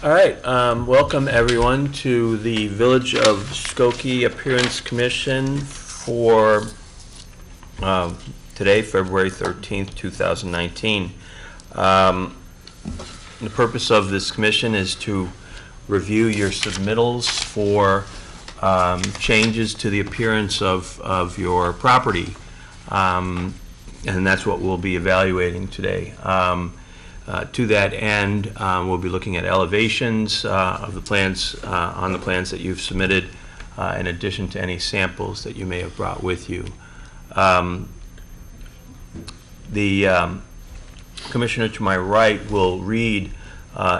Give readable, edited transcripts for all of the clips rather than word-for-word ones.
All right, welcome everyone to the Village of Skokie Appearance Commission for today, February 13th, 2019. The purpose of this commission is to review your submittals for changes to the appearance of your property, and that's what we'll be evaluating today. To that end, we'll be looking at elevations of the plans on the plans that you've submitted, in addition to any samples that you may have brought with you. The commissioner to my right will read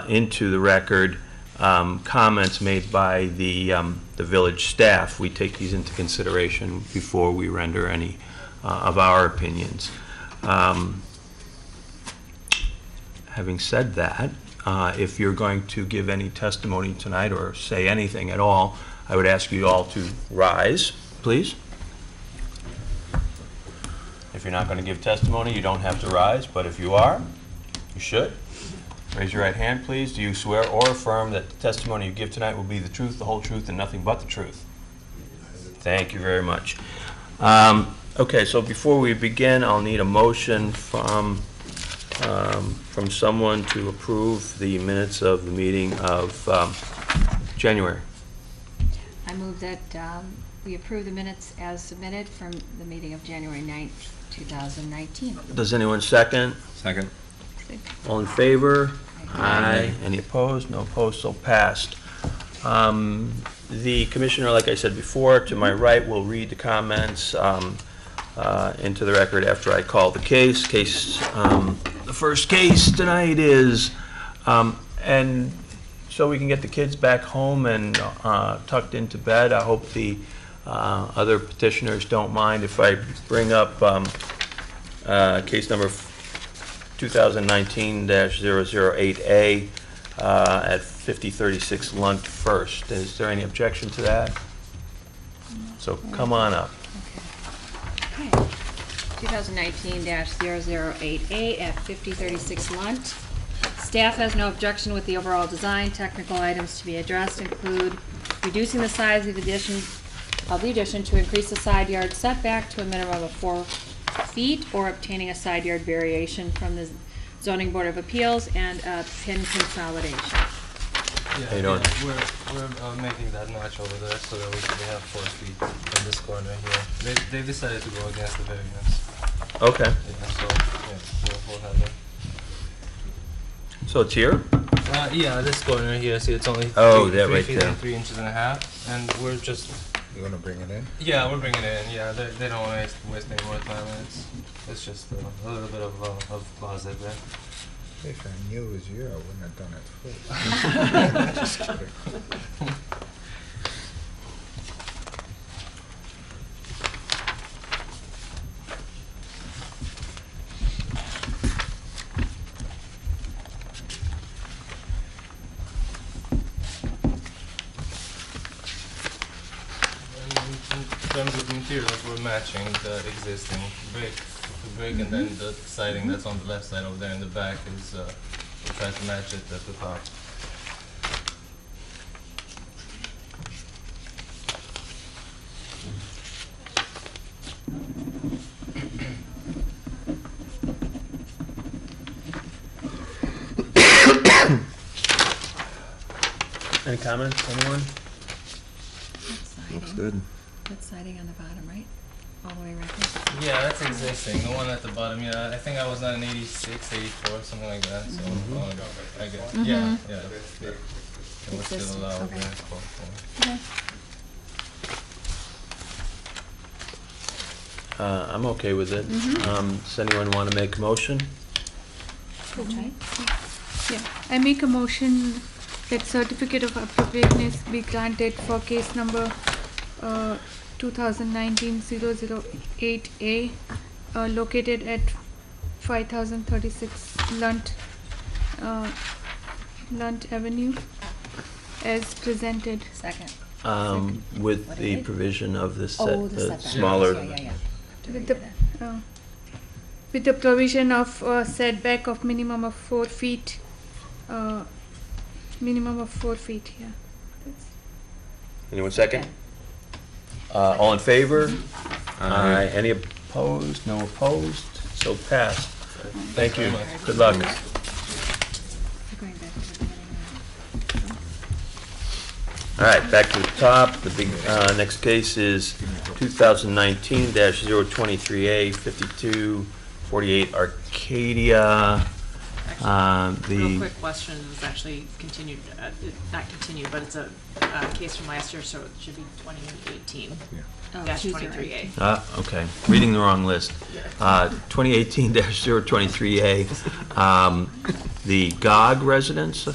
into the record comments made by the village staff. We take these into consideration before we render any of our opinions. Having said that, if you're going to give any testimony tonight or say anything at all, I would ask you all to rise, please. If you're not going to give testimony, you don't have to rise, but if you are, you should. Raise your right hand, please. Do you swear or affirm that the testimony you give tonight will be the truth, the whole truth, and nothing but the truth? Thank you very much. Okay, so before we begin, I'll need a motion from someone to approve the minutes of the meeting of January. I move that we approve the minutes as submitted from the meeting of January 9th, 2019. Does anyone second? Second. All in favor? Aye. Any opposed? No opposed, so passed. The commissioner, like I said before, to my right will read the comments into the record after I call the case. The first case tonight is, and so we can get the kids back home and tucked into bed. I hope the other petitioners don't mind if I bring up case number 2019-008A at 5036 Lunt First. Is there any objection to that? So come on up. Okay. 2019-008A at 5036 Lunt. Staff has no objection with the overall design. Technical items to be addressed include reducing the size of the addition to increase the side yard setback to a minimum of 4 feet, or obtaining a side yard variation from the Zoning Board of Appeals, and a pin consolidation. Yeah, How you doing? We're making that match over there so that we have 4 feet in this corner here. They decided to go against the variance. Okay. Yeah, so yeah, we'll have it. So it's here? Yeah, this corner here. See, it's only Oh, 3 that right feet there. and 3 inches and a half, and we're just. You want to bring it in? Yeah, we're bringing it in. Yeah, they don't want to waste any more time. It's just a little bit of closet there. If I knew it was you, I wouldn't have done it first. Just kidding. In terms of materials, we're matching the existing brick, and then the siding that's on the left side over there in the back is we'll try to match it at the top. Any comments, anyone? Looks good. That's siding on the bottom, right? All the way right there. Yeah, that's existing. The one at the bottom, yeah, I think I was on 86, 84, something like that. So I guess, yeah. It was still Existing, allowed okay. there. Okay. I'm okay with it. Does anyone want to make a motion? Okay. Yeah, I make a motion that certificate of appropriateness be granted for case number 2019-008A, located at 5036 Lunt Avenue, as presented. Second. With What the did I- provision of the Oh, the the setback. smaller. Yeah. With the provision of setback of minimum of 4 feet minimum of 4 feet here. Anyone second? All in favor? Aye. Any opposed? No opposed? So passed. Thank you. Good luck. Going back to the beginning. All right, back to the top. The big, next case is 2019-023A, 5248 Arcadia. Real quick question, it was actually continued, not continued, but it's a case from last year, so it should be 2018 dash 23A. Okay, reading the wrong list. 2018-023A, the GOG residence.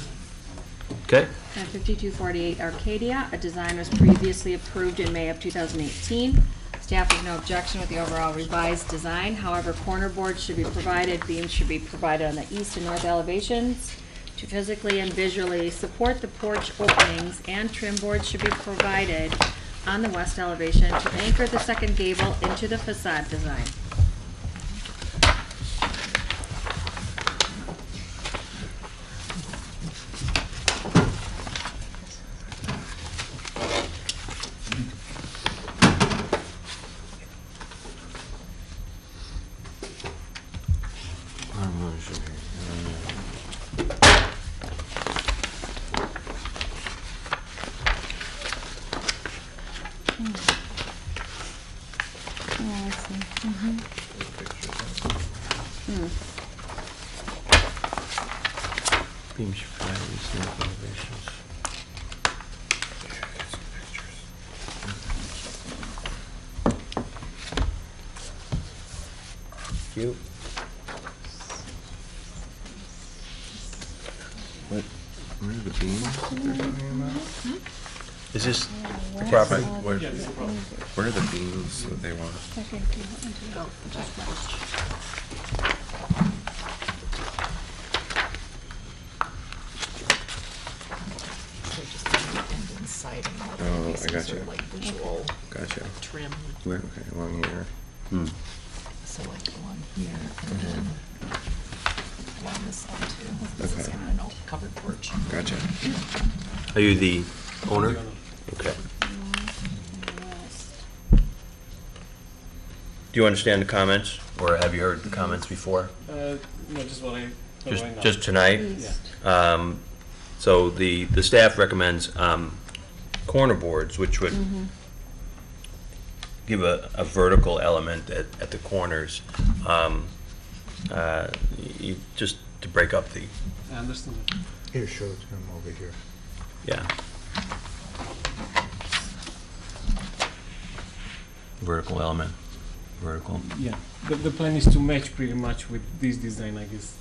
Okay, At 5248 Arcadia, a design was previously approved in May of 2018. Staff has no objection with the overall revised design. However, corner boards should be provided, beams should be provided on the east and north elevations to physically and visually support the porch openings, and trim boards should be provided on the west elevation to anchor the second gable into the facade design. beams should provide these north elevations. Cute. What are the beams that they're talking about? Is this property? Where are the beams that they want? Oh, I got you. Like visual Gotcha. trim. Where? Okay, along here. So like along here and then along this side too. This is Okay. kind of an old covered porch. Gotcha. Are you the owner? Okay. Do you understand the comments, or have you heard the comments before? No, just what I heard right now. Just tonight? Yeah. So the staff recommends corner boards, which would give a vertical element at the corners, just to break up the, I understand. Here, show it to him over here. yeah. Vertical element, vertical. Yeah, the plan is to match pretty much with this design, I guess.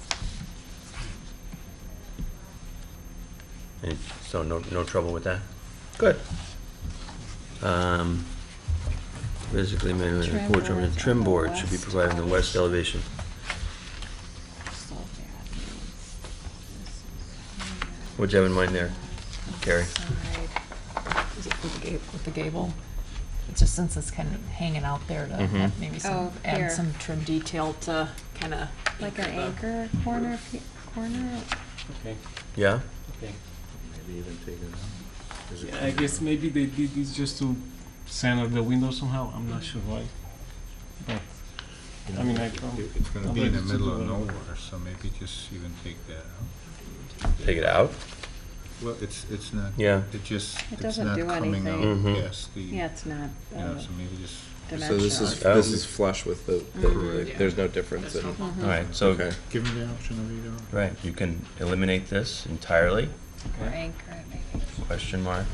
And so no trouble with that? Good. Basically, maybe Trim porch boards on trim the board should be west provided in the west elevation. What'd you have in mind there, Carrie? Is it with the gable? It's just since it's kind of hanging out there to have maybe Oh, add here. some trim detail to kind of. Like an anchor corner, corner? Okay, Yeah? okay. Maybe even take it out. Is it Yeah, I guess maybe they did this just to center the window somehow. I'm not sure why. But I mean, It's gonna I'm be in the ready to middle do of whatever. nowhere, so maybe just even take that out. Take it out? Well, it's not. Yeah. It just, It it's doesn't not do coming out anything. Mhm. past the, you Yeah, it's not know, so maybe just. So dimensional. this is flush with the Mhm. there's no difference in. All right, so, Okay. Give him the option of either. right, you can eliminate this entirely, Or anchor it maybe. question mark,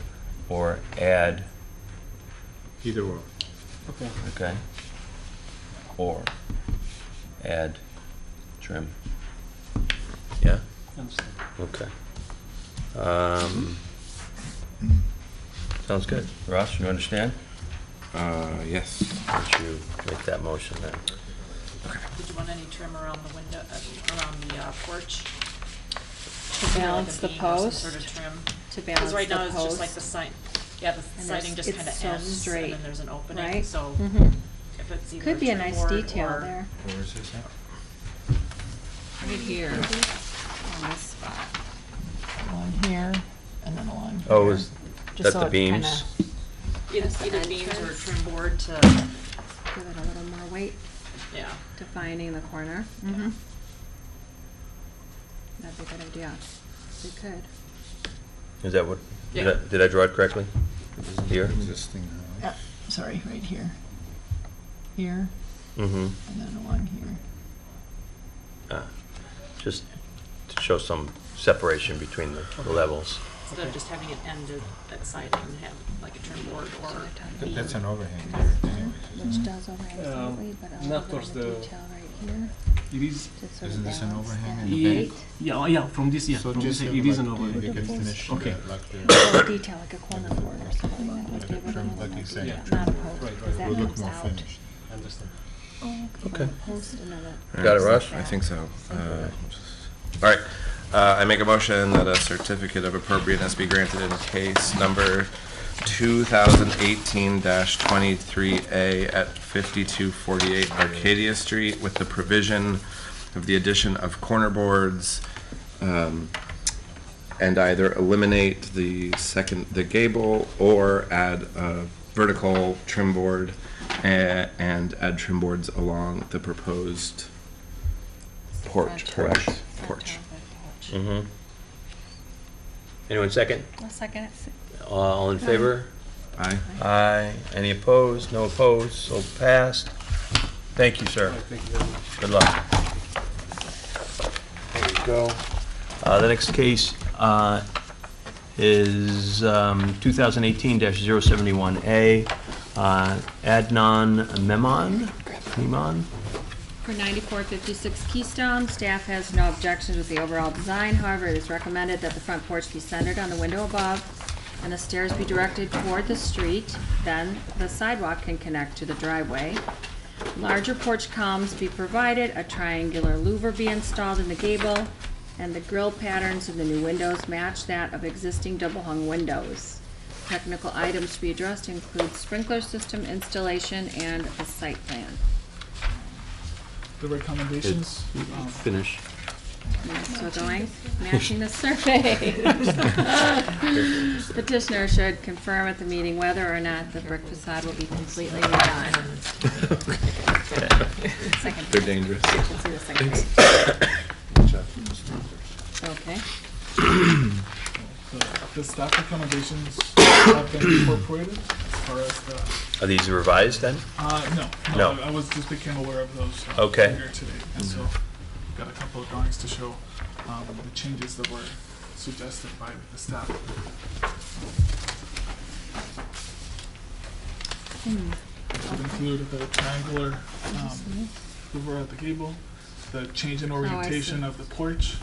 or add, Either or. Okay. okay? Or add trim. Yeah? Understand. Okay. Sounds good. Ross, you understand? Yes. Why don't you make that motion then? Did you want any trim around the window, around the porch? To balance the Like a beam or some post, sort of trim. to balance Because right now the it's just like the post. sign, yeah, the And siding there's- just kind of it's so ends, straight, and then there's an opening, right? so Mhm. if it's either Could be a trim nice board detail or- there, Where is this at? Right here, on this spot. one here, Oh, is Just that so the it beams? Either beams or trim board to, Give it a little more weight, yeah. defining the corner. Mm-hmm. That'd be a good idea. We could. Is that what, Yeah. did I draw it correctly? Here? Existing house. Sorry, right here. Here, Mm-hmm. and then along here. Just to show some separation between the levels. Instead of just having it end at siding, have like a trim board or That's beam. an overhang there anyways, isn't Which it? does overhang slightly, but a not little bit towards of the the- detail right here. It is, To sort of Isn't this an balance overhang that in the yeah, back? height. yeah, from this, So from just this, have it is like an overhang. they can finish Okay. like the A little detail, like a corner board or something that would give it a trim, little like more you said, detail, trim not a board. post, Right, because that Will look comes more out. finished. I understand. Okay. Post another. Got it, Russ? I think so. All right. I make a motion that a certificate of appropriateness be granted in case number 2018-23A at 5248 Arcadia Street with the provision of the addition of corner boards, and either eliminate the gable or add a vertical trim board and add trim boards along the proposed porch, correct? Porch. Mm-hmm. Anyone second? I'll second it. All in favor? Aye. Aye. Any opposed? No opposed, so passed. Thank you, sir. Thank you very much. Good luck. There you go. The next case is 2018-071A, Adnan Memon? For 9456 Keystone, staff has no objections with the overall design. However, it is recommended that the front porch be centered on the window above and the stairs be directed toward the street. Then the sidewalk can connect to the driveway. Larger porch columns be provided, a triangular louver be installed in the gable, and the grille patterns in the new windows match that of existing double-hung windows. Technical items to be addressed include sprinkler system installation and the site plan. The recommendations, Finish. So going, matching the survey. Petitioner should confirm at the meeting whether or not the brick facade will be completely redone. Second. They're dangerous. Let's see the second page. Okay. the staff recommendations have been incorporated as far as the, Are these revised then? no, No. I was just became aware of those Okay. earlier today. And so got a couple of drawings to show the changes that were suggested by the staff. Would include the triangular louver at the gable, the change in orientation of the porch,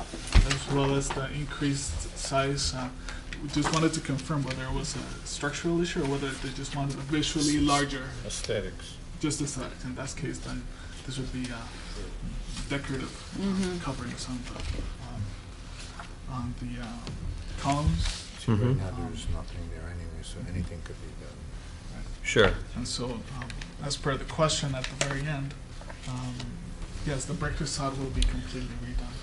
as well as the increased size. We just wanted to confirm whether it was a structural issue or whether they just wanted a visually larger, Aesthetics. just aesthetics. In that case, then this would be decorative coverings on the columns. See, right now there's nothing there anyway, so anything could be done. Sure. And so, as per the question at the very end, yes, the brick facade will be completely redone.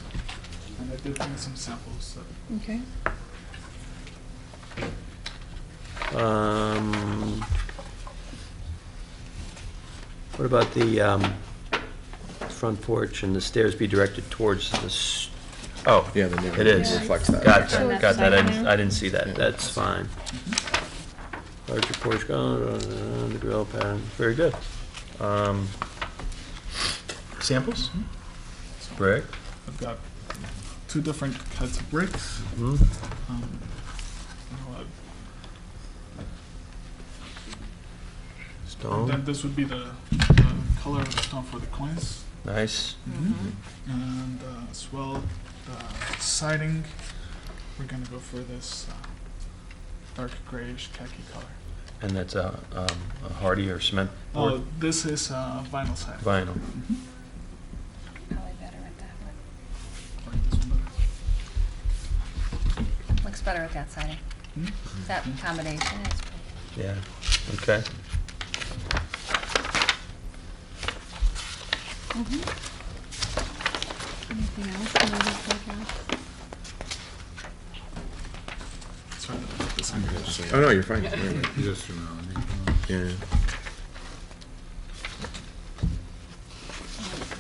And I did bring some samples. Okay. What about the front porch and the stairs be directed towards the, oh, Yeah, the new it is. reflects that. Got Sure. that, got that. Second. I didn't see that. That's fine. Larger porch, the grill pattern. Very good. Samples? So Brick? I've got two different kinds of bricks. Mhm. You know, and Stone? then this would be the color of the stone for the coins. Nice. And as well, the siding, we're going to go for this dark grayish khaki color. And that's a hardy or cement board? This is vinyl siding. Vinyl. Probably better with that one. Like this one better. Looks better with that siding. That combination is pretty. Yeah, okay. Anything else you want to take out? Sorry about this Oh, no, you're fine. Just, you know, Yeah.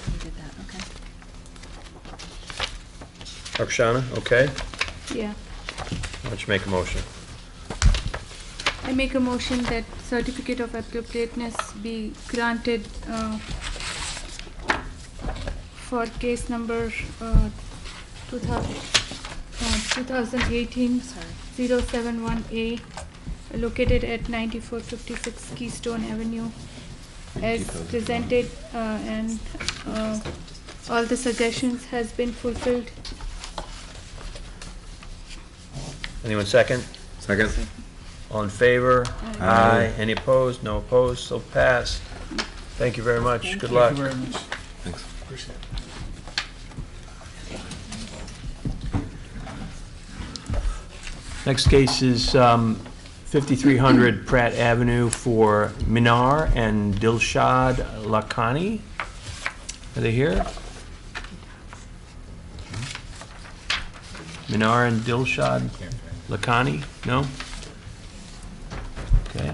We did that, okay. Arshana, okay? Yeah. Why don't you make a motion? I make a motion that certificate of appropriateness be granted for case number 2018 071A, located at 9456 Keystone Avenue, as presented, and all the suggestions has been fulfilled. Anyone second? Second? All in favor? Aye. Any opposed? No opposed, so passed. Thank you very much. Good Thank luck. you very much. Thanks. Appreciate it. Next case is 5300 Pratt Avenue for Minar and Dilshad Lakhani. Are they here? Minar and Dilshad Lakhani? No? Okay.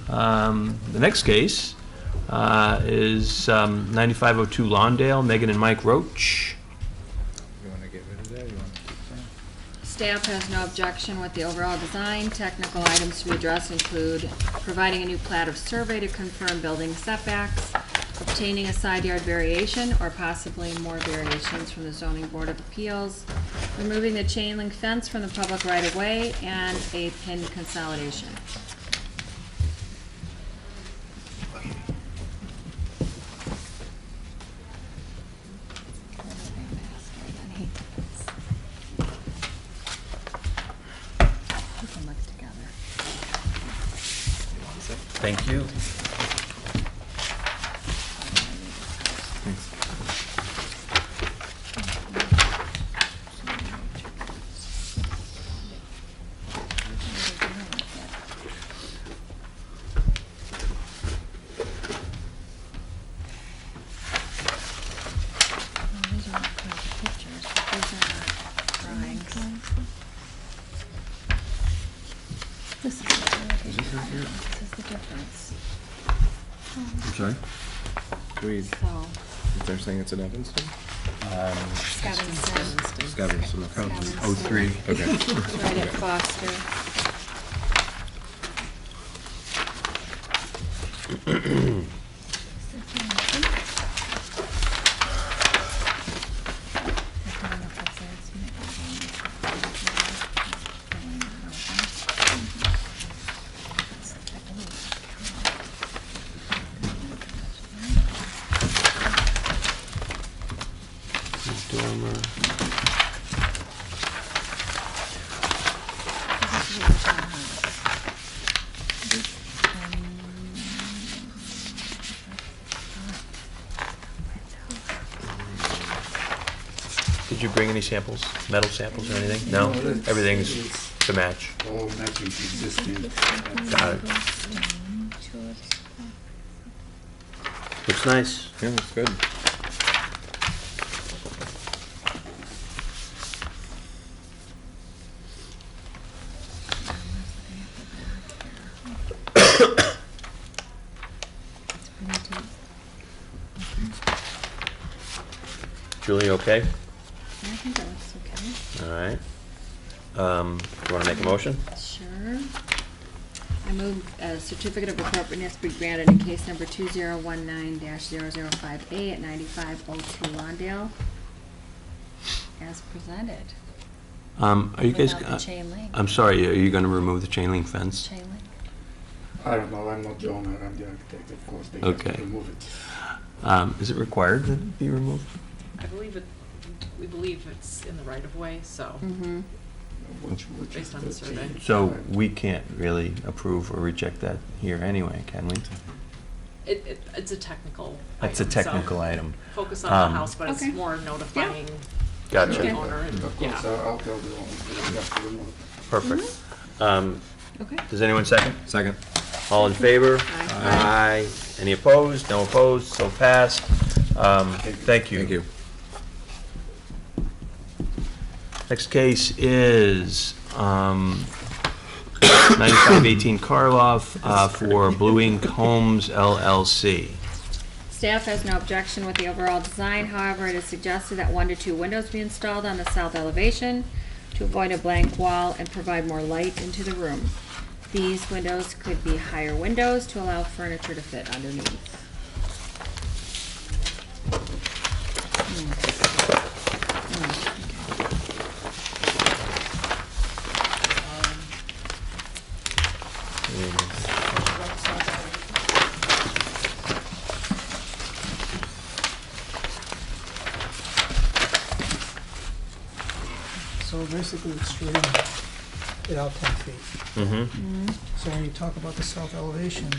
The next case is 9502 Lawndale, Megan and Mike Roach. you wanna get rid of that, you wanna keep that? Staff has no objection with the overall design. Technical items to be addressed include providing a new plat of survey to confirm building setbacks, obtaining a side yard variation or possibly more variations from the zoning board of appeals, removing the chain link fence from the public right of way, and a pin consolidation. We can look together. Thank you. These are not quite the pictures, but these are not drawings. This is the This is the difference. I'm sorry? So, They're saying it's in Evanston? Scottington, Scaverston. Scottington. 03. Okay. It's right at Foster. Dormer. Did you bring any samples, metal samples or anything? No? Everything's to match. All matching existing. Got it. Looks nice. Yeah, that's good. Julie, okay? I think that looks okay. All right. You want to make a motion? Sure. I move a certificate of appropriateness be granted in case number 2019-005A at 9502 Lawndale, as presented. Are you guys, Without the chain link. I'm sorry, are you going to remove the chain link fence? Chain link. I don't know, I'm not the owner, I'm the architect, of course, they have Okay. to remove it. Is it required that it be removed? I believe we believe it's in the right of way, so, Mm-hmm. Which based is on the survey. change. So we can't really approve or reject that here anyway, can we? It's a technical That's a item, so technical item. Focus on Um, the house, but it's Okay. more notifying Gotcha. the owner and, Of course, yeah. I'll tell the owner, they have to remove it. Perfect. Okay. Does anyone second? Second. All in favor? Aye. Aye. Any opposed? No opposed, so passed. Thank you. Thank you. Next case is 9518 Karloff for Blue Ink Homes LLC. Staff has no objection with the overall design, however, it is suggested that 1 to 2 windows be installed on the south elevation to avoid a blank wall and provide more light into the room. These windows could be higher windows to allow furniture to fit underneath. So basically, it's straight it out 10 feet. Mm-hmm. So when you talk about the south elevation,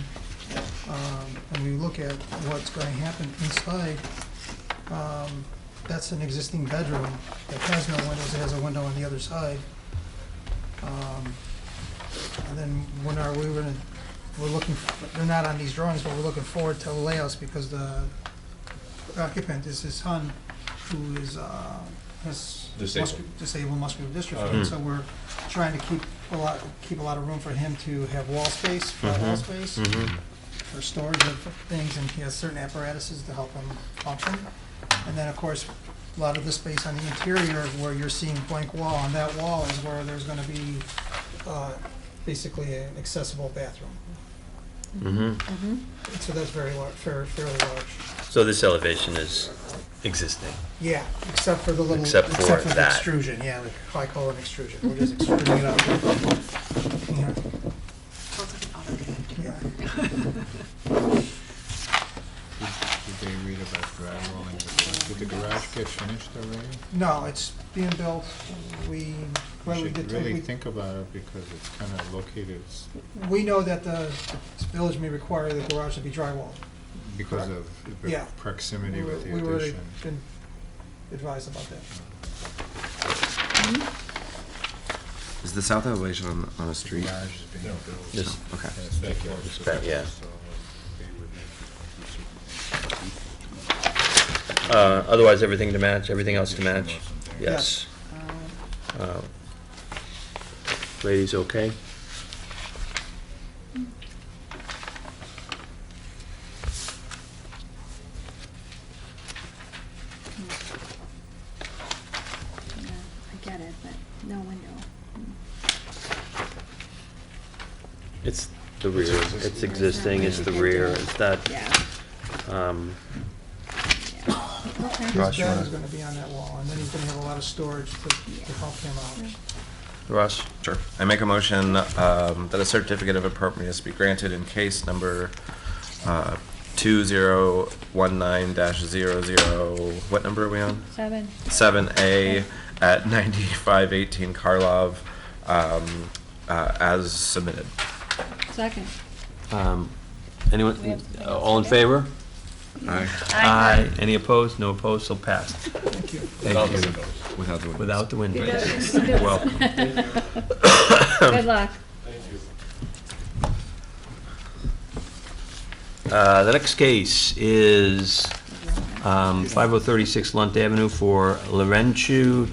and we look at what's going to happen inside, that's an existing bedroom that has no windows. It has a window on the other side. And then we're looking, they're not on these drawings, but we're looking forward to the layouts because the occupant is his son, who is has disabled muscular dystrophy. So we're trying to keep a lot of room for him to have wall space, flat wall space, for storage of things, and he has certain apparatuses to help him function. And then, of course, a lot of the space on the interior where you're seeing blank wall, on that wall is where there's going to be basically an accessible bathroom. So that's very large, fairly large. So this elevation is existing. Yeah, except for the little, Except for the that. extrusion, yeah, like I call it extrusion. We're just extruding it out. Yeah. Sounds like an auto. Yeah. Did they read about drywalling? Did the garage get finished already? No, it's being built. We Should really think about it because it's kind of located we know that the village may require the garage to be drywalled. because of the Yeah. proximity with the We were addition. been advised about that. Is the south elevation on a street? Garage is being built. This- Okay. and it's backyard, It's so- back, yeah. so they would- Otherwise, everything to match, everything else to match? Yes. Ladies, okay? Yeah, I get it, but no window. It's the rear, it's existing, it's the rear, it's that, Yeah. His Rush, you bed wanna- is gonna be on that wall, and then he's gonna have a lot of storage to help him out. Russ? Sure. I make a motion that a certificate of appropriateness be granted in case number 2019-00, what number are we on? 7. 7A at 9518 Karlov, as submitted. Second. Anyone, all in favor? Aye. Aye. Any opposed? No opposed, so passed. Thank you. Thank you. Without the windows. Without the windows. You're welcome. Good luck. The next case is 5036 Lunt Avenue for Laurentiu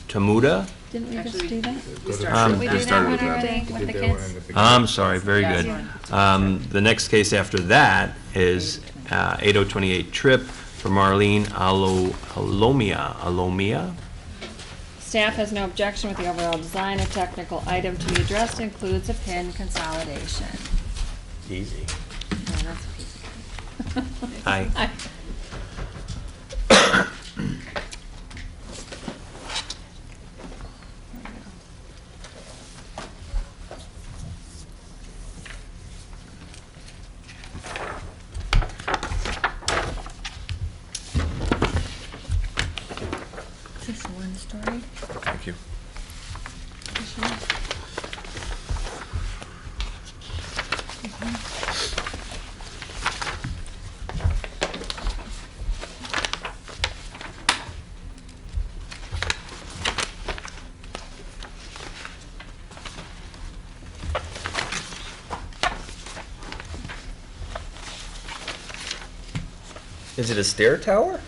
Tamuda. Didn't we just Actually, do that? We Um, started. Did we do started that with one that. already We with the did that one kids? in the beginning. I'm sorry, very Yeah. good. The next case after that is 8028 Trip for Marlene Alomia. Staff has no objection with the overall design. A technical item to be addressed includes a pin consolidation. Easy. No, that's a piece of cake. Aye. Is this one story? Thank you. Is it a stair tower?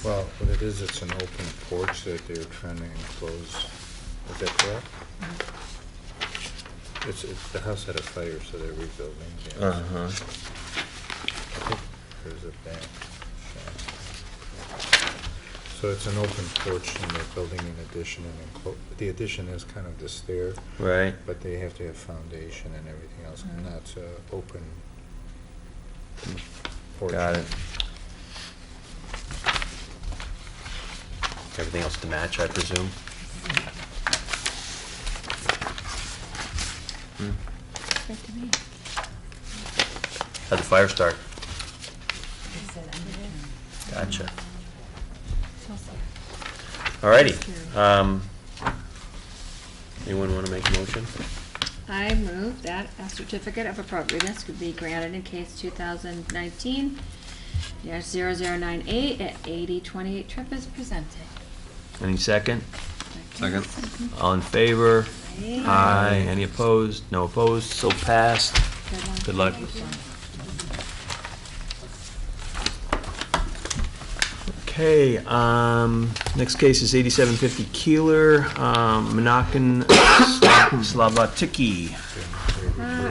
Well, what it is, it's an open porch that they're trying to enclose Is that correct? The house had a fire, so they're rebuilding. Yes. Uh-huh. I think there's a back. So it's an open porch, and they're building an addition, and the addition is kind of the stair, Right. but they have to have foundation and everything else, and that's open porch. Got it. Everything else to match, I presume? Good to me. How'd the fire start? Gotcha. Alrighty. Anyone want to make a motion? I move that a certificate of appropriateness could be granted in case 2019-0098 at 8028 Trip is presented. Any second? Second. All in favor? Aye. Aye. Any opposed? No opposed, so passed. Good luck. Okay, next case is 8750 Keeler, Monacan Slavatiki.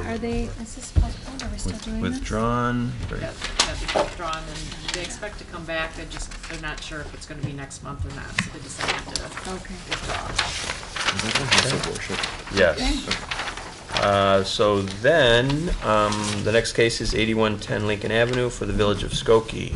Are they, is this postponed? Are we still doing this? Withdrawn. Great. Yeah, that'd be withdrawn, and they expect to come back, they're not sure if it's gonna be next month or not, so they decided to Okay. withdraw. Is that the house of worship? Yes. So then, the next case is 8110 Lincoln Avenue for the Village of Skokie.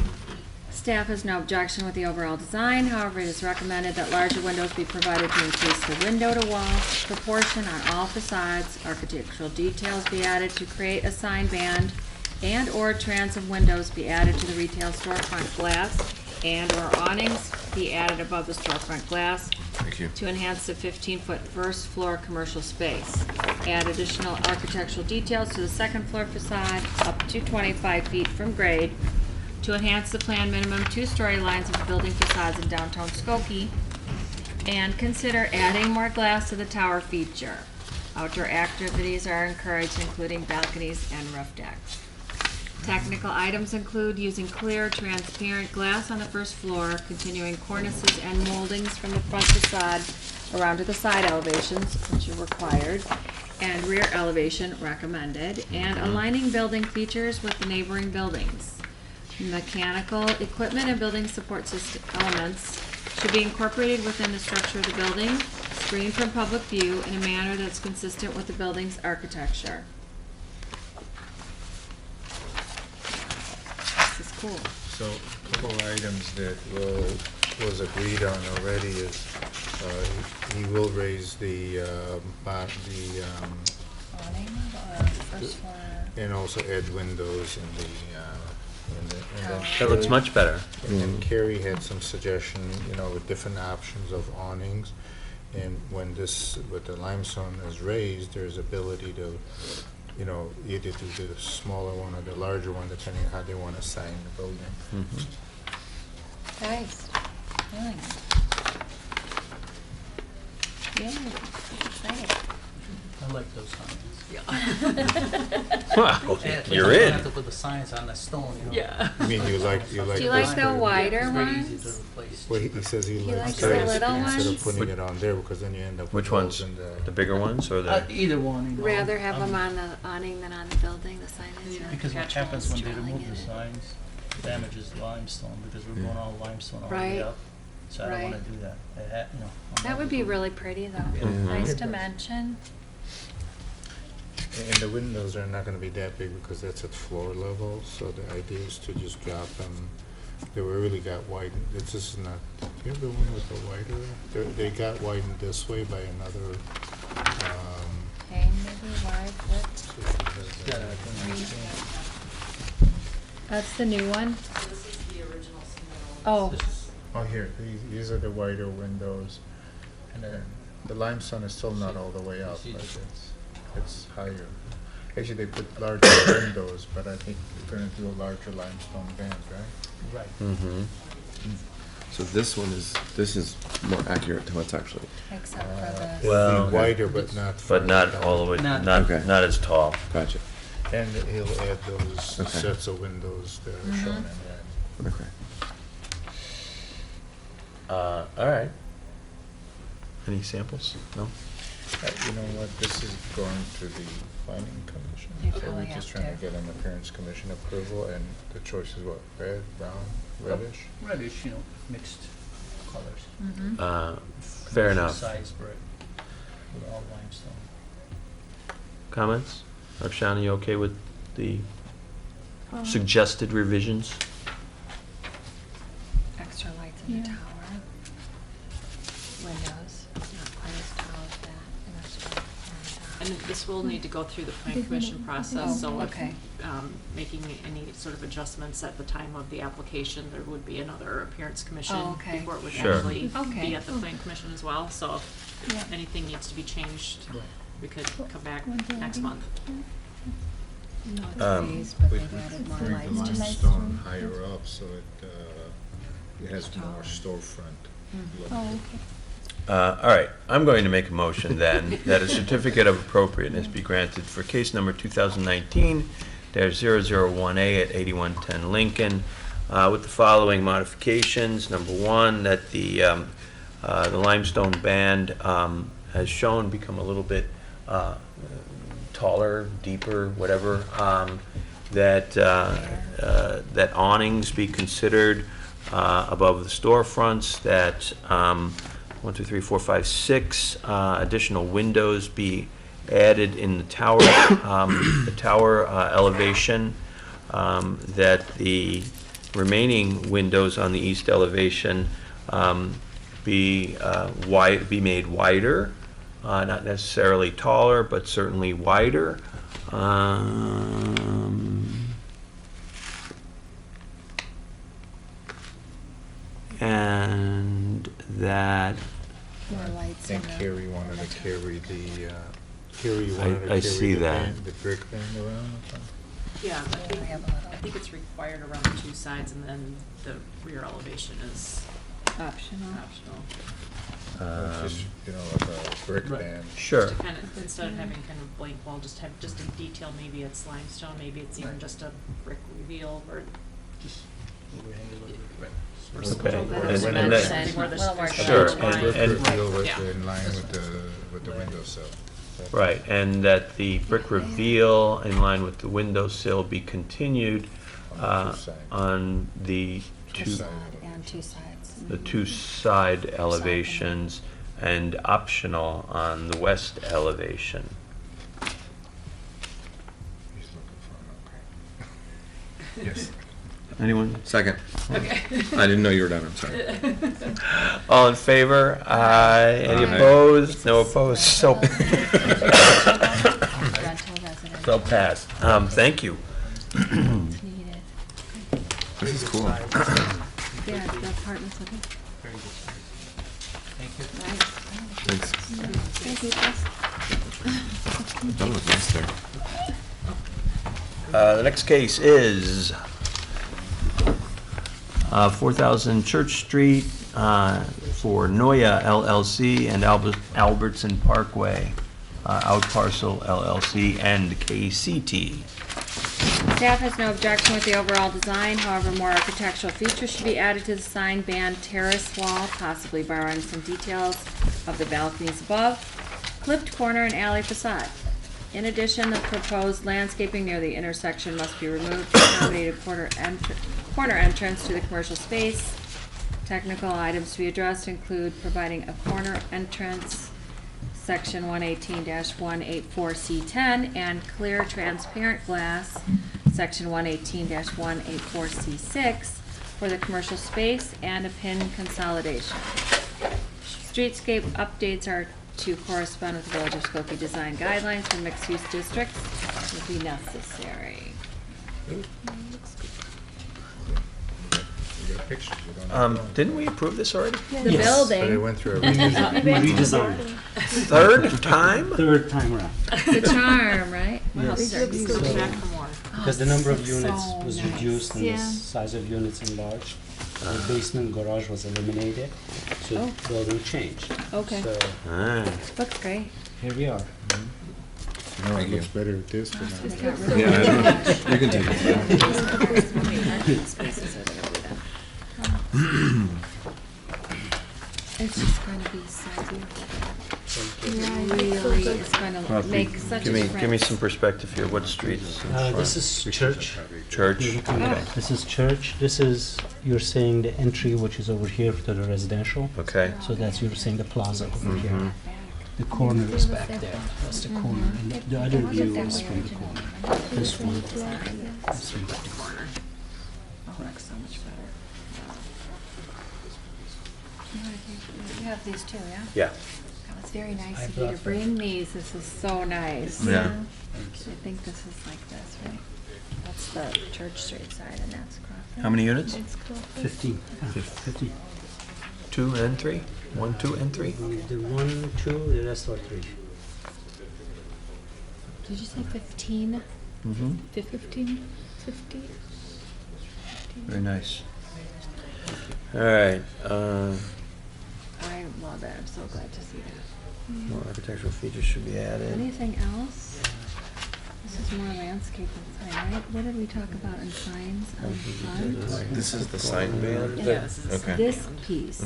Staff has no objection with the overall design, however, it is recommended that larger windows be provided to increase the window-to-wall proportion on all facades. Architectural details be added to create a sign band, and/or transom windows be added to the retail storefront glass, and/or awnings be added above the storefront glass Thank you. to enhance the 15-foot first floor commercial space. Add additional architectural details to the second floor facade up to 25 feet from grade to enhance the planned minimum two-story lines of the building facades in downtown Skokie, and consider adding more glass to the tower feature. Outdoor activities are encouraged, including balconies and roof decks. Technical items include using clear, transparent glass on the first floor, continuing cornices and moldings from the front facade around to the side elevations, which are required, and rear elevation recommended, and aligning building features with the neighboring buildings. Mechanical equipment and building support system elements should be incorporated within the structure of the building, screened from public view in a manner that's consistent with the building's architecture. This is cool. So, a couple of items that was agreed on already is, he will raise the Awning or first floor? and also add windows in the, That looks much better. and Carrie had some suggestion, with different options of awnings. And when with the limestone is raised, there's ability to, either do the smaller one or the larger one, depending on how they want to sign the building. Nice. Really nice. Yeah, exciting. I like those signs. Wow, And you're you don't in. have to put the signs on the stone, Yeah. I mean, you like Do you this like the better? wider It's very easy ones? to replace. Well, he says he likes likes the the little instead ones? of putting it on there, because then you end up with Which ones? holes in The bigger ones or the? Either one, you know. Rather have them on the awning than on the building, the signage? or Because what actual happens when they drawing remove the it? signs, damages the limestone, because we're going all limestone all the way Right. up. So I don't wanna Right. do that. I'm That not would be gonna- really pretty, though. Mhm. Nice to mention. And the windows are not gonna be that big because that's at floor level, so the idea is to just drop them. They were really got widened, it's just not, do you have the one with the wider? They got widened this way by another, Okay, maybe wide width. Yeah, I can understand. That's the new one? So this is the original submittal. Oh, oh, here, these are the wider windows. And then the limestone is still not all the way up, but it's higher. Actually, they put larger windows, but I think they're gonna do a larger limestone band, right? Right. Mm-hmm. So this is more accurate to what's actually. except for the, It'll Well, be wider, but not. But not farther all the way, Not- not Okay. not as tall. Gotcha. down. And he'll add those Okay. sets of windows that are shown in red. Okay. All right. Any samples? No? You know what, this is going to the planning commission, You so probably we're just have trying to to. get an appearance commission approval, and the choice is what, red, brown, reddish? Reddish, mixed colors. Fair enough. Size brick with all limestone. Comments? Roxana, you okay with the suggested revisions? Extra lights in the Yeah. tower. Windows, not quite as tall as that. And that's And this will need to go through the plan This commission will- process, so if, okay. making any sort of adjustments at the time of the application, there would be another appearance commission Oh, okay. before it would Sure. actually Okay. be at the plan commission as well, so if Yeah. anything needs to be changed, we could come back One thing I next think- month. No, it's Um, raised, but We they've added more bring lights the to it. limestone higher up, so it has more Taller. storefront look. Oh, okay. All right, I'm going to make a motion then that a certificate of appropriateness be granted for case number 2019-001A at 8110 Lincoln, with the following modifications. Number one, that the limestone band, as shown, become a little bit taller, deeper, whatever. That awnings be considered above the storefronts. That 1, 2, 3, 4, 5, 6 additional windows be added in the tower, elevation. That the remaining windows on the east elevation be made wider, not necessarily taller, but certainly wider. And that More I lights in think the. Carrie wanted to carry Carrie I wanted to carry see the that. band, the brick band around or something? Yeah, I think, I have a little- I think it's required around the two sides, and then the rear elevation is Optional. optional. Just, like a brick Right. band. Sure. To kind of, instead of having kind of blank wall, just have just a detail, maybe it's limestone, maybe it's even just a brick reveal, or Just overhang a little bit. or Okay. something. And- Or and something that- where there's Little more a Sure, line. and- Brick reveal Yeah. in line with the windowsill. Right, and that the brick reveal in line with the windowsill be continued on the two And two sides. the two side elevations and optional on the west elevation. He's looking for an okay. Yes. Anyone? Second. Okay. I didn't know you were done, I'm sorry. All in favor? Aye. Any Aye. opposed? No opposed, so, Rental residential. so passed. Thank you. Needed. This is cool. Yeah, the apartments looking Very good. Thank you. nice. Thanks. Thank you, Chris. That was nice there. The next case is 4,000 Church Street for Noya LLC and Albertson Parkway, Out Parcel LLC and KCT. Staff has no objection with the overall design, however, more architectural features should be added to the sign band terrace wall, possibly borrowing some details of the balconies above, clipped corner and alley facade. In addition, the proposed landscaping near the intersection must be removed to accommodate a corner entrance to the commercial space. Technical items to be addressed include providing a corner entrance, section 118-184C10, and clear transparent glass, section 118-184C6, for the commercial space and a pin consolidation. Streetscape updates are to correspond with the Village of Skokie design guidelines for mixed-use districts would be necessary. You got pictures, you don't have drawings. Didn't we approve this already? The But it building, went through a Redesign. Third time? Third time around. the charm, right? Wow, Yes. these are Let's go beautiful. back for more. Because the number of looks units so was nice. reduced and the Yeah. size of units enlarged. The basement garage was eliminated, so Oh. the building changed. Okay. So Ah. Looks great. here we are. No, it looks better with this than that. Yeah, You can take it. Spaces are gonna do that. It's just gonna be so beautiful. really is going to make such a Give me difference. some perspective here. What streets? in front? This is church. Church. This is church. This is, you're saying the entry, which is over here to the residential. Okay. So that's, you're saying the plaza over here. The corner is back there. That's the corner. And the other view is from the corner. This one. This from the corner. Oh, that's so much better. You have these too, yeah? Yeah. That was very nice I of you to brought bring these. This is so nice. Yeah. I think this is like this, right? That's the Church Street side, and that's Crawford. How many units? 15. 50. 2 and 3? 1, 2, and 3? The 1, 2, the rest are 3. Did you say 15? Mm-hmm. 15? 50? Very nice. All right. I love it. I'm so glad to see that. More architectural features should be added. Anything else? This is more landscape and sign, right? What did we talk about in signs on front? This is the sign band? Yeah, this is Okay. This piece.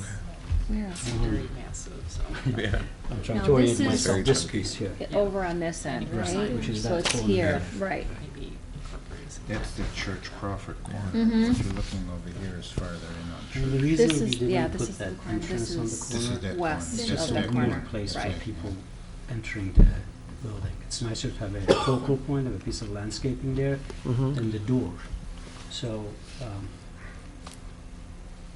Where is It's very massive, so. Yeah. I'm trying Now, to orient this is- myself this piece here. it? Over on this end, Right, right? which is So that it's corner here, there. right. Maybe incorporating some. That's the Church Crawford corner. Mhm. If you're looking over here is farther in on And the Church. reason This we is, didn't yeah, this put is the that corner. entrance This on the is This is corner, that west corner. of Just the that corner. more place for Right. people entering the building. It's nicer to have a focal point of a piece of landscaping there Mm-hmm. than the door. So,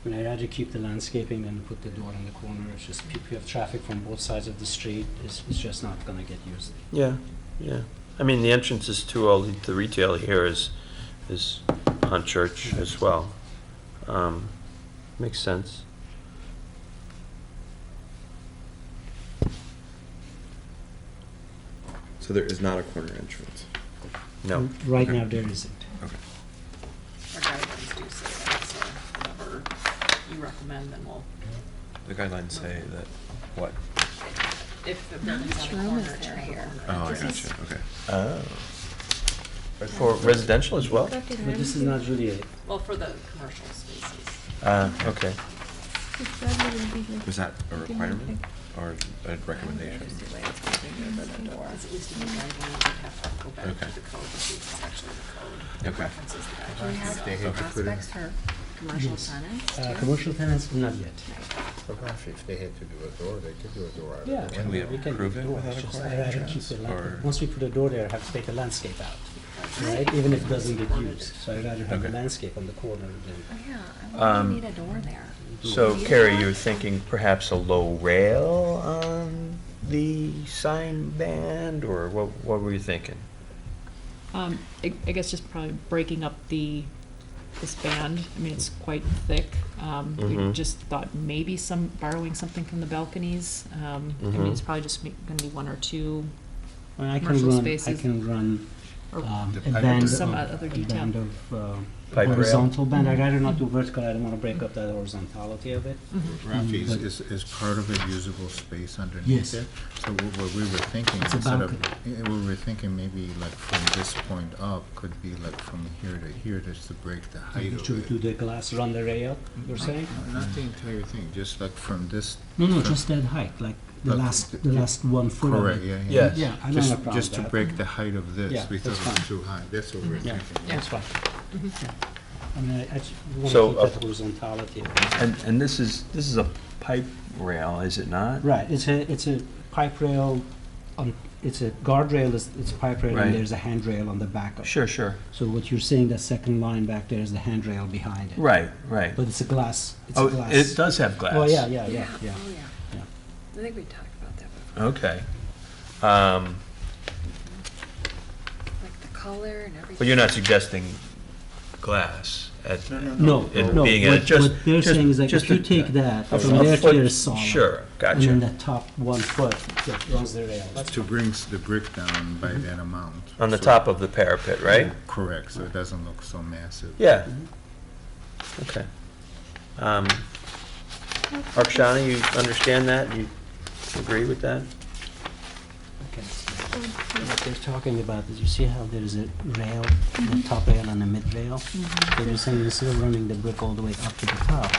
I'd rather keep the landscaping than put the door in the corner. It's just people have traffic from both sides of the street. It's just not gonna get used. Yeah, yeah. I mean, the entrances to all the retail here is on Church as well. Makes sense. So there is not a corner entrance. No. Right Okay. now, there isn't. Okay. Our guidelines do say that, so whatever you recommend, then we'll, The guidelines say that, what? if the building's much on a room corner, is it should there have a here? corner Oh, I entrance. gotcha, okay. Oh. For residential as well? But this is not really a, Well, for the commercial spaces. Okay. Was that a requirement or a recommendation? It's at least in the guidelines, you'd have to go back Okay. to the code to see if it's actually the code that Okay. references the Do we guidelines. have They have to put in- prospects for commercial tenants too? commercial tenants, not yet. If they had to do a door, they could do a door out of Yeah. the Can we window. approve it do without a It's just corner I'd rather entrance, keep the or- once we put a door there, I have to take the landscape out, right? Even if it doesn't get used. So I'd rather have the Okay. landscape on the corner than. Oh, yeah, I Um, really need a door there. So, Carrie, you're thinking perhaps a low rail on the sign band, or what were you thinking? I guess just probably breaking up this band. I mean, it's quite thick. We Mhm. just thought maybe borrowing something from the balconies. I Mhm. mean, it's probably just gonna be one or two, I mean, Commercial I spaces. can run or The a pipe band, is- some of, other a detail. band of Pipe rail? horizontal band. I'd rather not do vertical. I don't want to break up that horizontality of it. Rafi, But- is part of it usable space underneath Yes. there? So what we were thinking, It's a instead of, balcony. we were thinking maybe like from this point up, could be like from here to here, just to break the height You of should do it. the glass, run the rail. You're saying? No, not the entire thing, just like from this. No, from- just that height, like the Like last 1 foot. of Correct, it. yeah, yeah. Yes. Yeah, I don't Just, have a problem just to with that. break the height of this, Yeah, we thought that's it was fine. too high, that's what we're Yeah, thinking. that's fine. Yeah. I mean, I just want So, to keep that horizontality. of it. And this is a pipe rail, is it not? Right, it's a pipe rail, it's a guardrail, it's a pipe rail, Right. and there's a handrail on the back of it. Sure, sure. So what you're seeing, that second line back there is the handrail behind it. Right, right. But it's a glass, Oh, it does have glass. Oh, yeah. Oh, yeah. Yeah. I think we talked about that before, Okay. like the color and everything. But you're not suggesting glass at... No, It no, being what they're saying is like, just if you a- take that, a from there to foot- there is solid. Sure, And gotcha. then that top 1 foot that runs the rail. That's To bring the brick down by that amount. On the So- top of the parapet, right? Correct, so it doesn't look so massive. Yeah. Okay. Arshana, you understand that? You agree with that? What they're talking about is, you see how there's a rail, the top rail and the mid rail? So they're saying instead of running the brick all the way up to the top,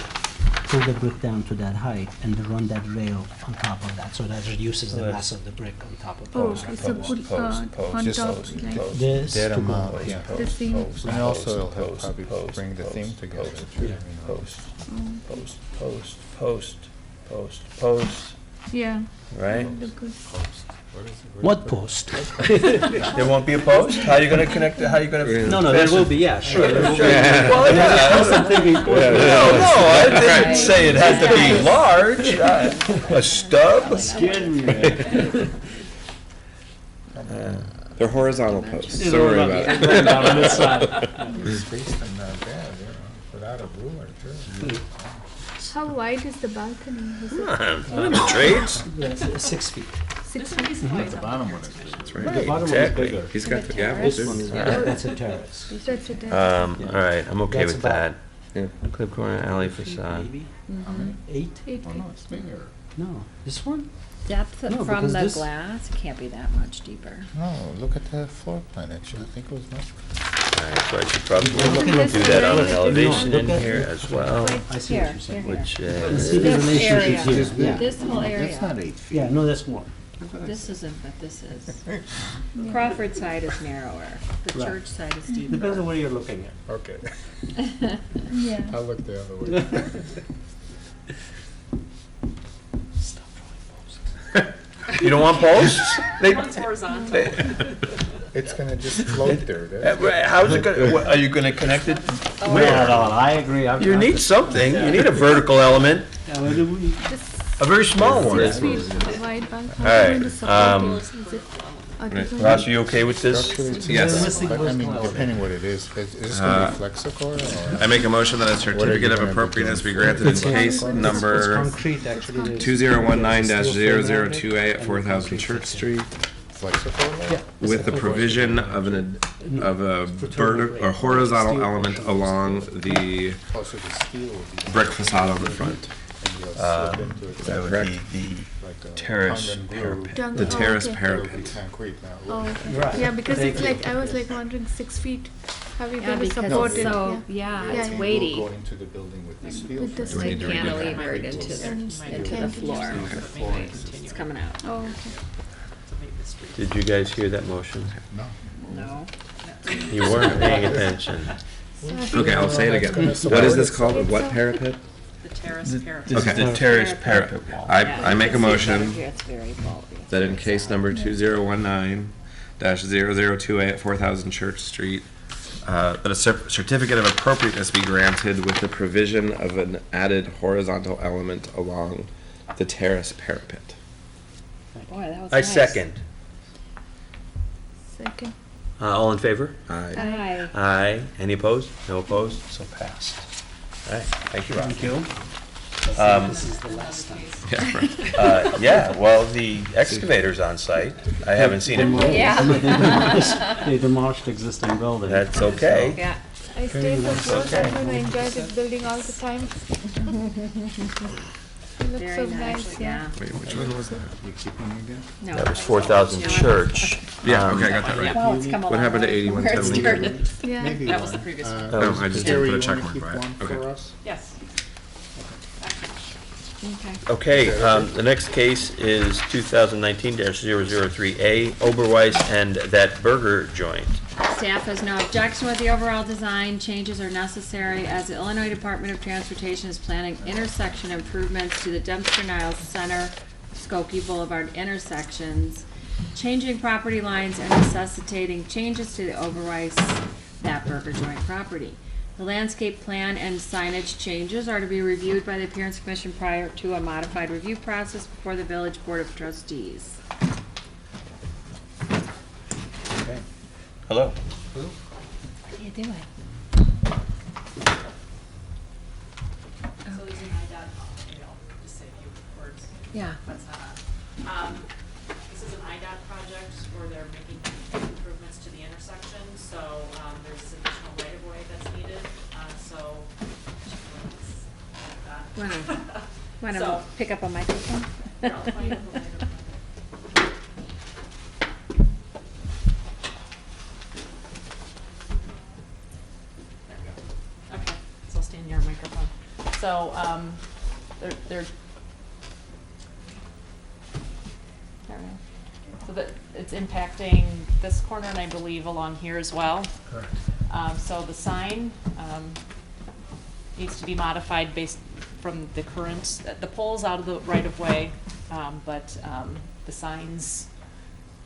pull the brick down to that height and then run that rail on top of that, so that reduces the mass of the brick on top of the Oh, post. it's a put on Just top, post, like This That to go amount, over. yeah. the same. And also it'll help probably bring the theme together too, you know. Post, post, Yeah. right? Look good. What post? There won't be a post? How are you gonna connect it, how are you gonna? No, there will be, yeah, sure. There will be. Well, yeah. No, I didn't say it had to be large. A stub? Scared me, man. They're horizontal posts. It's Don't worry all about right. it. Down on this side. Spaced them not bad, you know, without a ruler too. How wide is the balcony? Is it Trades? That's 6 feet. 6 feet? That's The right. bottom exactly. one is bigger. He's got the gavel This too. one is, that's a terrace. That's it. All right, I'm okay That's with about- that. Yeah. Clip corner alley facade. Maybe? Mm-hmm. 8? 8 feet. It's bigger. No, this one? Depth No, from because the this- glass, it can't be that much deeper. No, look at the floor plan, I think it was much. All right, so I should probably Look at this do that on an one. elevation No, in look at- here as well, I see what you're saying. which You is, see the This relationship area. here, yeah. This whole area. That's not 8 feet. Yeah, no, that's more. This isn't, but this is. Crawford side is narrower. The Right. church side is Depends on deeper. where you're looking at. Okay, Yeah. I'll look the other way. Stop drawing posts. you don't want posts? They- One's horizontal. they- It's gonna just float there, that's right, How's it gonna, are you gonna connect it? Not at Where? all, I agree. You need something, you need a vertical element, Yeah, where do we- a very small one. 6 feet wide balcony. All right, How are you going to support it? Is it- are they right. going Ross, are you okay with this? Structurally, it's Yes. missing, but I mean, depending what it is this gonna be flexible I or? make a motion that a certificate of gonna be appropriateness be doing? granted in It's case con- number It's concrete, actually. there's- 2019-0028 at 4000 Church Street Flexible? Yeah. with the provision of a vertical or horizontal element along the Also the steel would be. brick facade on the front. And you'll slip into it That would correct? be like a terrace pound and groove. parapet. The terrace okay. It'll be parapet. concrete now. Oh, okay. Right. Yeah, because Thank it's you. like, I was like wondering 6 feet, how are you Yeah, going to because support it's it? so, yeah, Yeah, it's yeah. weighty. We'll go into the building with the steel. With the frame. Like need to redo that. cantilevered into the, into the floor. It's coming out. Oh, okay. Did you guys hear that motion? No. No. You weren't paying attention. Okay, I'll say it again. What is this called? What parapet? The terrace parapet. This is Okay. the terrace parapet wall. I make a motion Here, it's very bulky. It's that in very case solid. number 2019-0028 at 4000 Church Street, that a certificate of appropriateness be granted with the provision of an added horizontal element along the terrace parapet. Boy, that was I nice. second. Second. All in favor? Aye. Aye. Aye. Any opposed? No opposed? So passed. All right, thank you, Rob. Thank you. This is the last time. Yeah, right. Yeah, well, the excavator's on site. I haven't seen it move. Yeah. They demolished existing building. That's okay. Yeah. I stay so close, okay. I'm going to enjoy this building all the time. It looks Very so nice, nice, yeah. Wait, which one was that? You keeping it again? No. That was 4,000 Church. Yeah, okay, I got that right. Well, it's come a What long happened to way from 8110 where it Lincoln? started. Yeah. Maybe That was the one. previous one. No, I just Terry, didn't put a you check wanna mark keep by it. one Okay. for us? Yes. Okay. Okay, the next case is 2019-003A, Oberweis and That Burger Joint. Staff has no objection with the overall design. Changes are necessary as the Illinois Department of Transportation is planning intersection improvements to the Dempster Niles Center, Skokie Boulevard intersections, changing property lines and necessitating changes to the Oberweis That Burger Joint property. The landscape plan and signage changes are to be reviewed by the Appearance Commission prior to a modified review process before the Village Board of Trustees. Okay. Hello. How do you do it? So there's an IDOT, maybe I'll just say a few words. Yeah. That's this is an IDOT project where they're making improvements to the intersection, so, there's additional right-of-way that's needed, so. Wanna So- pick up a microphone? Here, I'll find it later. Okay, so I'll stand near a microphone. So, they're. There we go. So that it's impacting this corner and I believe along here as well. Correct. So the sign, needs to be modified based from the current, the pole's out of the right of way, but, the signs,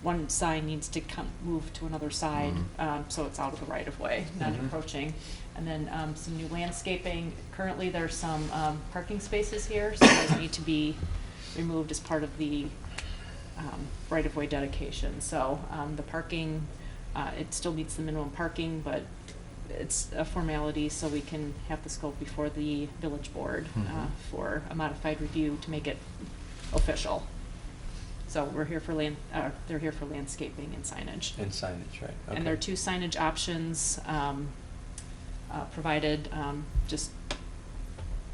one sign needs to move to another side, so it's out of the right of way, not encroaching. And then, some new landscaping. Currently, there's some, parking spaces here, so those need to be removed as part of the, right-of-way dedication. So, the parking, it still meets the minimum parking, but it's a formality, so we can have this go before the village board, for a modified review to make it official. So we're here for they're here for landscaping and signage. And signage, right, okay. And there are 2 signage options, provided, just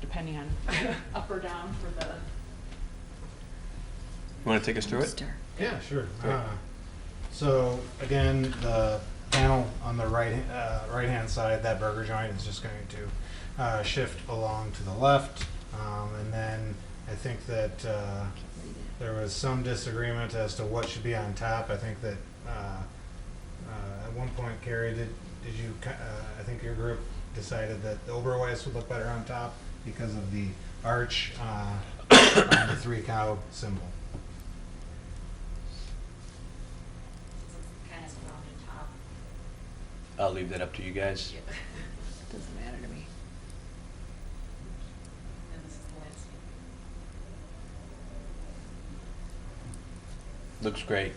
depending on up or down for the. You wanna take us through it? Yeah, sure. Great. So again, the panel on the right-hand side, that burger joint is just going to shift along to the left. And then I think that there was some disagreement as to what should be on top. I think that at one point, Carrie, did you, I think your group decided that the Oberweis would look better on top because of the arch on the 3-cow symbol. I'll leave that up to you guys. Doesn't matter to me. Looks great.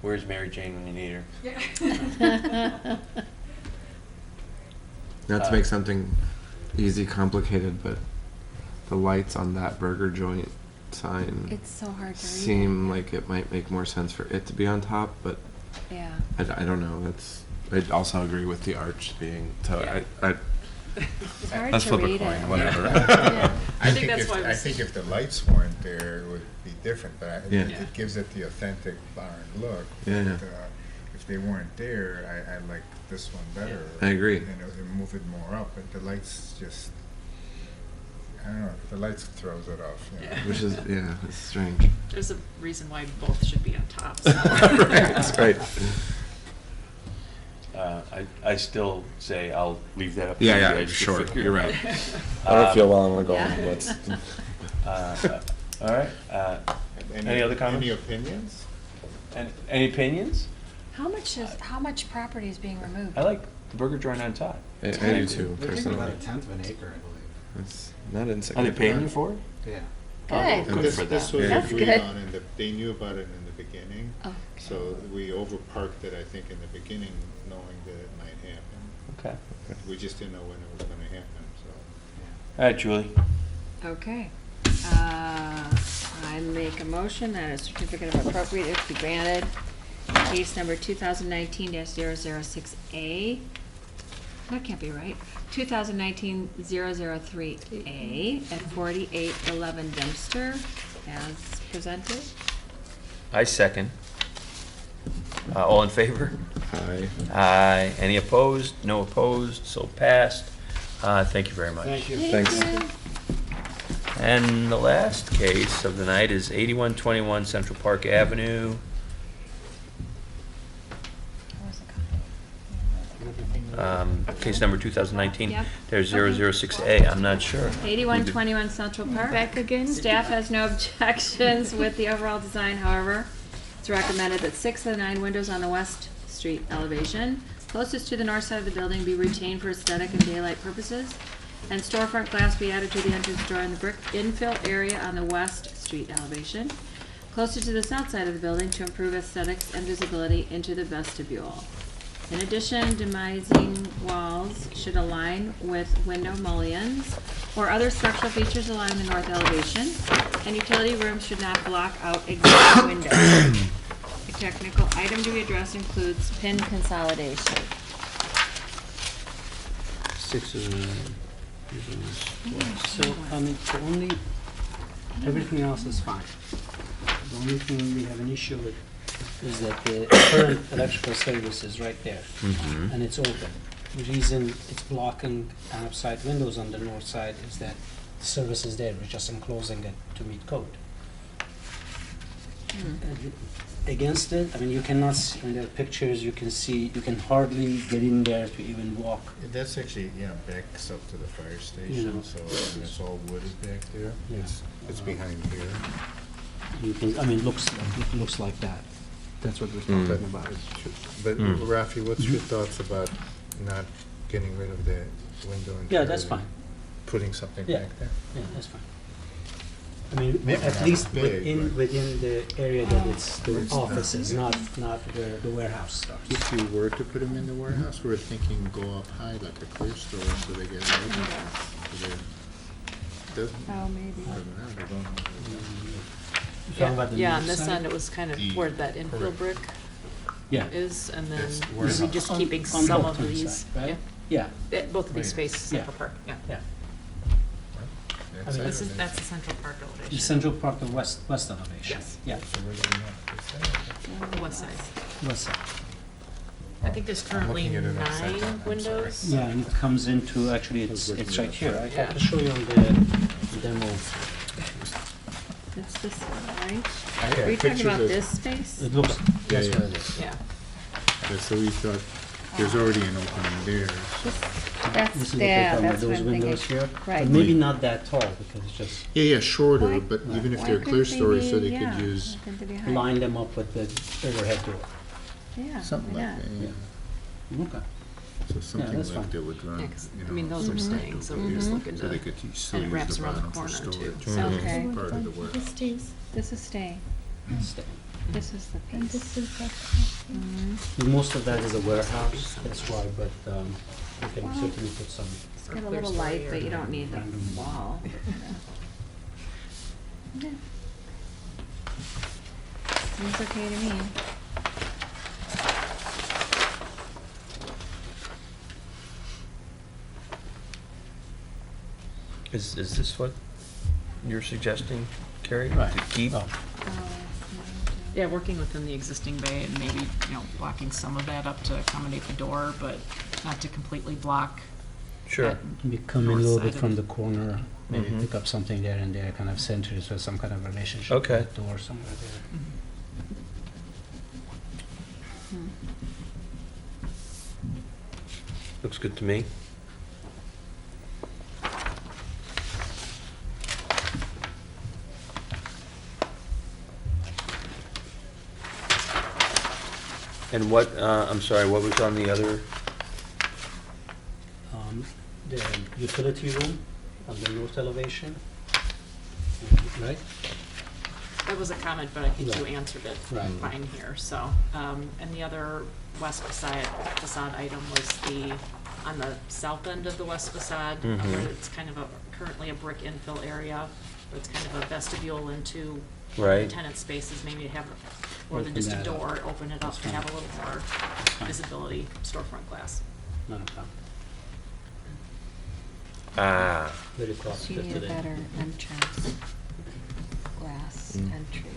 Where's Mary Jane when you need her? Not to make something easy complicated, but the lights on that burger joint sign It's so hard to read. seem like it might make more sense for it to be on top, but Yeah. I don't know. I'd also agree with the arch being. So Yeah. It's hard let's to flip a read coin, it. whatever. Yeah. I think that's why I think if the lights weren't there, it would be different, but Yeah. it gives it the authentic barn look. Yeah. But, if they weren't there, I like this one better. I agree. And move it more up, but the lights just, I don't know, the lights throws it off. You know? Yeah. Which is, it's strange. There's a reason why both should be on top. So. That's right. I still say I'll leave that up to you Yeah, guys to sure. figure You're it right. out. I don't feel well. I'm gonna go Yeah. home. Let's. All right, any other comments? Any opinions? Any opinions? How much property is being removed? I like the burger joint on top. I do too, We're thinking personally. about 1/10 of an acre, I believe. It's not Are they insignificant. paying you for it? Yeah. Good. And Good this, for this them. was That's agreed good. on, and they knew about it in the beginning. Oh, So we overparked it, I think, in the beginning, knowing that it might happen. Okay. We just didn't know when it was gonna happen, so. All right, Julie. Okay. I make a motion that a certificate of appropriateness be granted. Case number 2019-006A. That can't be right. 2019-003A at 4811 Dempster as presented. I second. All in favor? Aye. Aye. Any opposed? No opposed, so passed. Thank you very much. Thank you. Thanks. And the last case of the night is 8121 Central Park Avenue. Case number 2019, Yep. there's 006A, I'm not sure. 8121 Central Park. Back again. Staff has no objections with the overall design, however, it's recommended that 6 of the 9 windows on the West Street elevation, closest to the north side of the building, be retained for aesthetic and daylight purposes, and storefront glass be added to the entrance door in the brick infill area on the West Street elevation, closer to the south side of the building to improve aesthetics and visibility into the vestibule. In addition, demising walls should align with window mullions or other structural features along the north elevation, and utility rooms should not block out existing windows. A technical item to be addressed includes pin consolidation. 6 of them. So, the only, everything else is fine. The only thing we have an issue with is that the current electrical service is right there, and it's open. The reason it's blocking outside windows on the north side is that the service is there, we're just enclosing it to meet code. Against it, I mean, you cannot see, in the pictures, you can see, you can hardly get in there to even walk. That's actually, backs up to the fire You station, know. so it's all wooded back there. Yeah. It's behind here. You can, I mean, it looks like that. That's what we're talking about. But Rafi, what's your thoughts about not getting rid of the window? Yeah, that's fine. Putting something Yeah. back there? Yeah, that's fine. I mean, Maybe at not least big, within the area that it's the Where it's not. offices, not where the warehouse starts. If you were to put them in the warehouse, we're thinking go up high like a clear store so they get ready. Oh, maybe. You talking about the Yeah, north on this side? end, it was kind of where that infill Correct. brick Yeah. is, and then That's we warehouse. just On- keeping on some both of ends these. side, right? Yeah, Yeah, both of these Right. spaces, Yeah. Central Park, yeah. yeah. That's I mean, it. This is, that's the Central Park elevation. The Central Park, the west elevation. Yes. Yeah, So we're going up this side. The west side. west side. I think there's currently looking at it upside down, 9 I'm windows. Yeah, and it comes into, actually, it's right here. I Yeah. can show you on the demo. It's this one, right? I Are had you talking pictures about of- this space? It looks, that's yeah. what it is. Yeah. So we thought, there's already an opening there. That's, This is what yeah, they're talking about, that's what those I'm windows thinking. here. Right. But maybe not that tall, because it's just Yeah, shorter, Why- but even if Why they're clear couldn't they stories, so be- they yeah, could use why couldn't they be higher? line them up with the overhead door. Yeah, something why like not? that, yeah. Okay. So something that's like fine. that would run, Yeah, 'cause, you I mean, know, those are some staying, so window we're just here, looking so they to, could still and it use wraps the around the bottom for corner too. storage. So- Okay. Part of the warehouse. This stays, This is staying. Stay. This is the and piece. this is that. Mhm. Most of that is a warehouse, that's why, but you can certainly put some. It's got a little light, but you don't need the wall. Yeah. Seems okay to me. Is this what you're suggesting, Carrie? Right. To keep? Oh, Yeah, working within the existing bay and maybe, blocking some of that up to accommodate the door, but not to completely block. Sure. that maybe come in a north little side bit of from it. the corner, maybe Mhm. pick up something there and there, kind of centers with some kind of relationship. Okay. With the door somewhere there. Looks good to me. And what, I'm sorry, what was on the other? The utility room on the north elevation, right? That was a comment, but I think you Right. answered it Right. fine here, so. And the other west facade item was on the south end of the west facade, where it's kind of currently a brick infill area, but it's kind of a vestibule into Right. tenant spaces, maybe to have more than Open just a that up. door, open it up That's to have a fine. little more fine. visibility, storefront glass. Not a problem. Ah, Very close So you fit need to a the. better entrance, glass entry.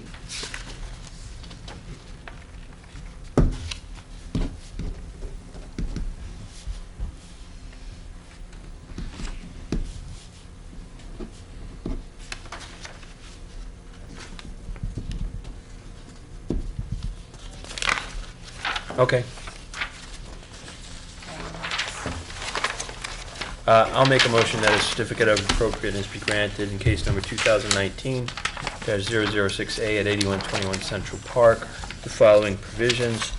okay. I'll make a motion that a certificate of appropriateness be granted in case number 2019-006A at 8121 Central Park. The following provisions,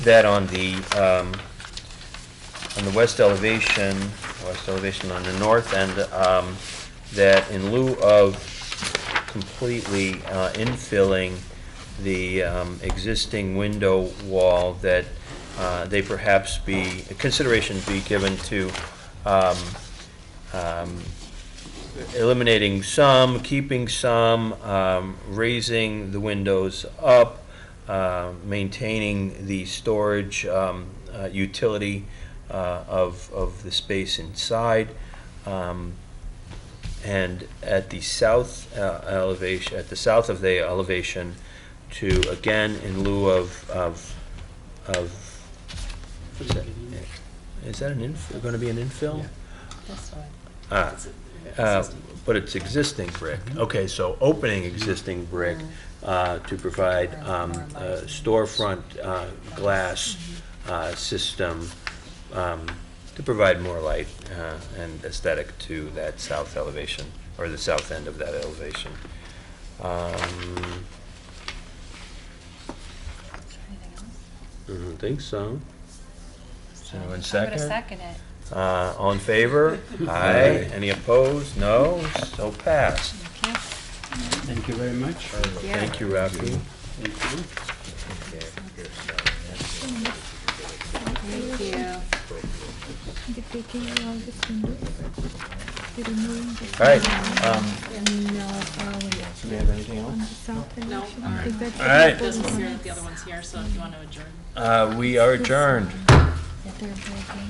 that on the west elevation on the north end, that in lieu of completely infilling the existing window wall, that they perhaps consideration be given to eliminating some, keeping some, raising the windows up, maintaining the storage utility of the space inside, and at the south elevation, at the south of the elevation, to again in lieu of is that an going to be an infill? This way. But it's existing brick. Okay, so opening existing brick to provide a storefront glass system to provide more light and aesthetic to that south elevation, or the south end of that elevation. I don't think so. So in I'm second? gonna second it. All in favor? Aye. Any opposed? No? So passed. Thank you very much. Thank you, Rafi. Thank you. Thank you. They're taking away all this windows. They're removing the. All right, No, do we have anything on the else? south No. elevation. Is that All right. It doesn't appear that the other one's here, so if you want to adjourn. We are adjourned. that they're breaking?